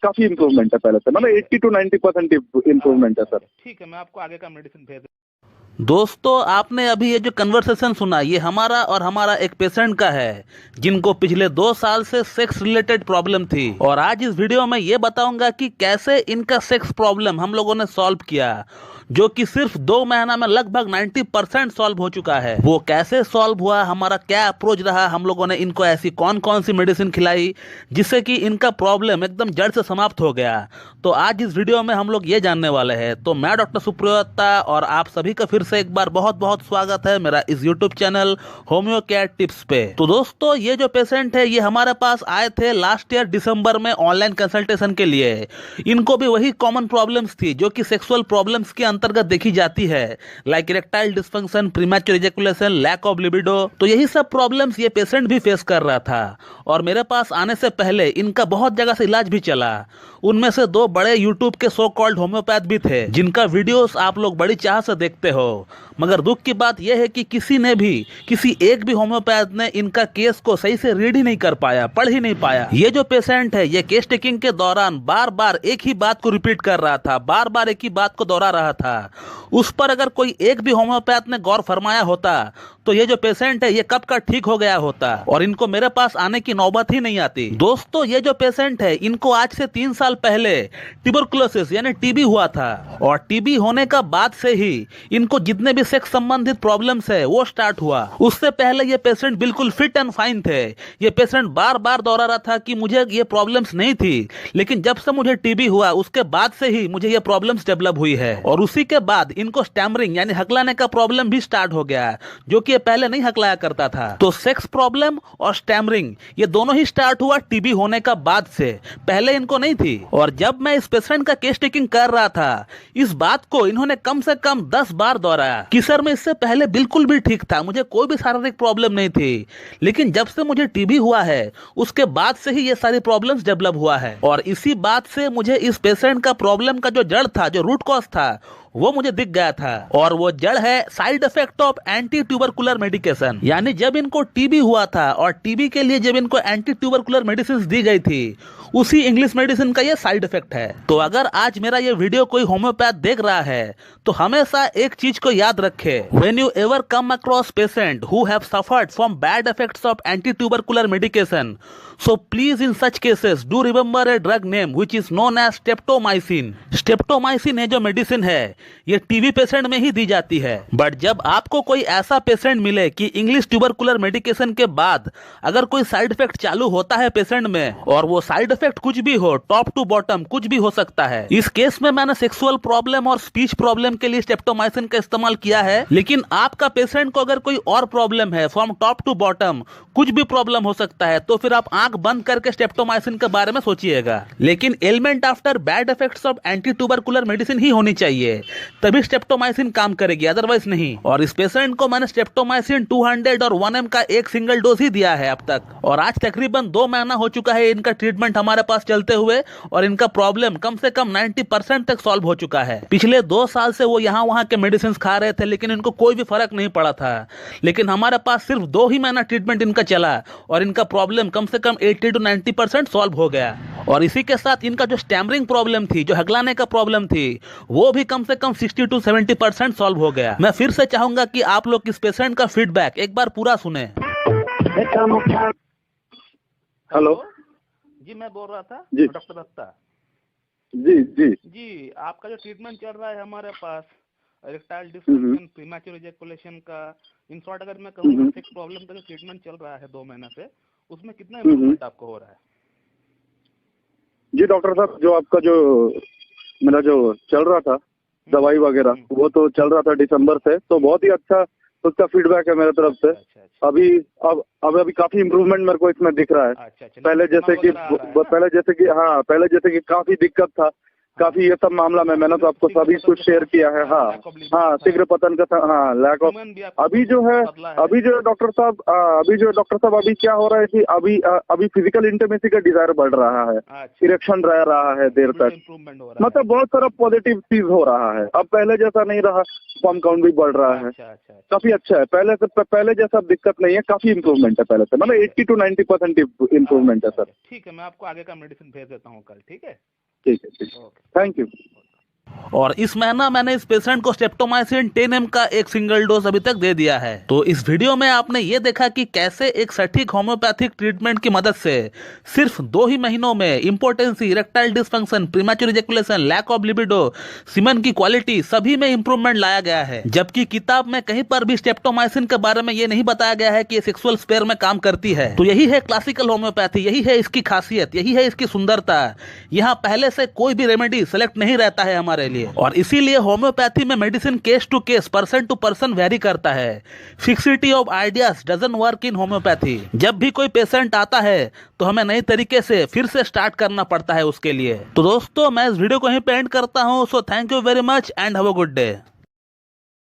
काफी इम्प्रूवमेंट है पहले से, मतलब 80 to 90% इम्प्रूवमेंट है सर। ठीक है, मैं आपको आगे का मेडिसिन भेज। दोस्तों, आपने अभी ये जो कन्वर्सेशन सुना, ये हमारा और हमारा एक पेशेंट का है जिनको पिछले 2 साल से सेक्स रिलेटेड प्रॉब्लम थी। और आज इस वीडियो में ये बताऊंगा कि कैसे इनका सेक्स प्रॉब्लम हम लोगों ने सॉल्व किया, जो कि सिर्फ 2 महीना में लगभग 90% सॉल्व हो चुका है। वो कैसे सॉल्व हुआ, हमारा क्या अप्रोच रहा, हम लोगों ने इनको ऐसी कौन कौन सी मेडिसिन खिलाई जिससे कि इनका प्रॉब्लम एकदम जड़ से समाप्त हो गया। तो आज इस वीडियो में हम लोग ये जानने वाले हैं। तो मैं डॉक्टर सुप्रियोता और आप सभी का फिर से एक बार बहुत बहुत स्वागत है मेरा इस YouTube channel homeo care tips पे। तो दोस्तों, ये जो पेशेंट है ये हमारे पास आए थे लास्ट ईयर दिसंबर में ऑनलाइन कंसल्टेशन के लिए। इनको भी वही कॉमन प्रॉब्लम्स थी जो कि सेक्सुअल प्रॉब्लम्स के अंतर्गत देखी जाती है, like erectile dysfunction, premature ejaculation, lack of libido. तो यही सब प्रॉब्लम्स ये पेशेंट भी फेस कर रहा था। और मेरे पास आने से पहले इनका बहुत जगह से इलाज भी चला। उनमें से 2 बड़े यूट्यूब के सो कॉल्ड होम्योपैथ भी थे जिनका वीडियोस आप लोग बड़ी चाह से देखते हो। मगर दुख की बात यह है कि किसी एक भी होम्योपैथ ने इनका केस को सही से रीड ही नहीं कर पाया, पढ़ ही नहीं पाया। ये जो पेशेंट है ये केस टेकिंग के दौरान बार बार एक ही बात को रिपीट कर रहा था, बार बार एक ही बात को दोहरा रहा था। उस पर अगर कोई एक भी होम्योपैथ ने गौर फरमाया होता तो ये जो पेशेंट है ये कब का ठीक हो गया होता और इनको मेरे पास आने की नौबत ही नहीं आती। दोस्तों, ये जो पेशेंट है इनको आज से 3 साल पहले ट्यूबरकुलोसिस यानी टीबी हुआ था। और टीबी होने का बाद से ही इनको जितने भी सेक्स संबंधित प्रॉब्लम्स है वो स्टार्ट हुआ। उससे पहले ये पेशेंट बिल्कुल फिट एंड फाइन थे। ये पेशेंट बार बार दोहरा रहा था कि मुझे ये प्रॉब्लम्स नहीं थी, लेकिन जब से मुझे टीबी हुआ उसके बाद से ही मुझे ये प्रॉब्लम्स डेवलप हुई है। और उसी के बाद इनको स्टैमरिंग यानी हकलाने का प्रॉब्लम भी स्टार्ट हो गया, जो कि ये पहले नहीं हकलाया करता था। तो सेक्स प्रॉब्लम और स्टैमरिंग ये दोनों ही स्टार्ट हुआ टीबी होने का बाद से, पहले इनको नहीं थी। और जब मैं इस पेशेंट का केस टेकिंग कर रहा था इस बात को इन्होंने कम से कम 10 बार दोहराया कि सर मैं इससे पहले बिल्कुल भी ठीक था, मुझे कोई भी शारीरिक प्रॉब्लम नहीं थी, लेकिन जब से मुझे टीबी हुआ है उसके बाद से ही ये सारी प्रॉब्लम्स डेवलप हुआ है। और इसी बात से मुझे इस पेशेंट का प्रॉब्लम का जो जड़ था, जो रूट कॉज था, वो मुझे दिख गया था। और वो जड़ है side effect of anti tubercular medication. यानी जब इनको टीबी हुआ था और टीबी के लिए जब इनको एंटी ट्यूबरकुलर मेडिसिन दी गई थी, उसी इंग्लिश मेडिसिन का ये साइड इफेक्ट है। तो अगर आज मेरा ये वीडियो कोई होम्योपैथ देख रहा है तो हमेशा एक चीज को याद रखे, when you ever come across patient who have suffered from bad effects of anti tubercular medication, so please in such cases do remember a drug name which is known as streptomycin। Streptomycin है जो medicine है ये TB patient में ही दी जाती है। But जब आपको कोई ऐसा पेशेंट मिले कि इंग्लिश ट्यूबरकुलर मेडिकेशन के बाद अगर कोई साइड इफेक्ट चालू होता है पेशेंट में, और वो साइड इफेक्ट कुछ भी हो, टॉप टू बॉटम कुछ भी हो सकता है। इस केस में मैंने सेक्सुअल प्रॉब्लम और स्पीच प्रॉब्लम के लिए स्टेप्टोमाइसिन का इस्तेमाल किया है, लेकिन आपका पेशेंट को अगर कोई और प्रॉब्लम है, फ्रॉम टॉप टू बॉटम कुछ भी प्रॉब्लम हो सकता है, तो फिर आप आंख बंद करके स्टेप्टोमाइसिन के बारे में सोचिएगा। लेकिन element after bad effects of anti tubercular medicine ही होनी चाहिए, तभी स्टेप्टोमाइसिन काम करेगी, अदरवाइज नहीं। और इस पेशेंट को मैंने स्टेप्टोमाइसिन 200 और 1 mg का एक सिंगल डोज ही दिया है अब तक। और आज तकरीबन 2 महीना हो चुका है इनका ट्रीटमेंट हमारे पास चलते हुए, और इनका प्रॉब्लम कम से कम 90% तक सॉल्व हो चुका है। पिछले 2 साल से वो यहाँ वहाँ के मेडिसिन खा रहे थे, लेकिन इनको कोई भी फर्क नहीं पड़ा था। लेकिन हमारे पास सिर्फ 2 ही महीना ट्रीटमेंट इनका चला और इनका प्रॉब्लम कम से कम 80 to 90% सॉल्व हो गया। और इसी के साथ इनका जो स्टैमरिंग प्रॉब्लम थी, जो हगलाने का प्रॉब्लम थी, वो भी कम से कम 60 to 70% सॉल्व हो गया। मैं फिर से चाहूंगा कि आप लोग इस पेशेंट का फीडबैक एक बार पूरा सुने। हेलो जी, मैं बोल रहा था जी डॉक्टर दत्ता जी जी जी। आपका जो ट्रीटमेंट चल रहा है हमारे पास, इरेक्टाइल डिस्फंक्शन, प्रीमैच्योर इजैकुलेशन का, इन शॉर्ट अगर मैं कहूँ सेक्स प्रॉब्लम का जो ट्रीटमेंट चल रहा है 2 महीना से, उसमें कितना इम्प्रूवमेंट आपको हो रहा है? जी डॉक्टर साहब, जो आपका जो मेरा जो चल रहा था दवाई वगैरह, वो तो चल रहा था दिसंबर से, तो बहुत ही अच्छा उसका फीडबैक है मेरे तरफ से। अच्छा। अभी काफी इम्प्रूवमेंट मेरे को इसमें दिख रहा है। अच्छा। पहले जैसे कि काफी दिक्कत था, काफी ये सब मामला में मैंने तो आपको सभी कुछ शेयर किया है। हाँ हाँ, शीघ्र पतन का, हाँ, लैक ऑफ। अभी जो है डॉक्टर साहब, अभी क्या हो रहा है कि अभी फिजिकल इंटीमेसी का डिजायर बढ़ रहा है, इरेक्शन रह रहा है देर तक, मतलब बहुत सारा पॉजिटिव चीज हो रहा है। अब पहले जैसा नहीं रहा, स्पर्म काउंट भी बढ़ रहा है, काफी अच्छा है। पहले जैसा दिक्कत नहीं है, काफी इम्प्रूवमेंट है पहले से, मतलब 80 to 90% इम्प्रूवमेंट है सर। ठीक है, मैं आपको आगे का मेडिसिन भेज देता हूँ कल। ठीक है, ठीक है, थैंक यू। और इस महीना मैंने इस पेशेंट को स्ट्रेप्टोमाइसिन 10 mg का एक सिंगल डोज अभी तक दे दिया है। तो इस वीडियो में आपने ये देखा कि कैसे एक सटीक होम्योपैथिक ट्रीटमेंट की मदद से सिर्फ 2 ही महीनों में impotency, erectile dysfunction, premature ejaculation, lack of libido, semen की क्वालिटी सभी में इंप्रूवमेंट लाया गया है। जबकि किताब में कहीं पर भी स्ट्रेप्टोमाइसिन के बारे में ये नहीं बताया गया है कि ये सेक्सुअल स्पेयर में काम करती है। तो यही है क्लासिकल होम्योपैथी, यही है इसकी खासियत, यही है इसकी सुंदरता। यहाँ पहले से कोई भी रेमेडी सेलेक्ट नहीं रहता है हमारे लिए, और इसीलिए होम्योपैथी में medicine case to case, person to person vary करता है। Fixity of ideas doesn't work in homeopathy. जब भी कोई पेशेंट आता है तो हमें नई तरीके से फिर से स्टार्ट करना पड़ता है उसके लिए। तो दोस्तों, मैं इस वीडियो को यहीं पे एंड करता हूं। So thank you very much and have a good day.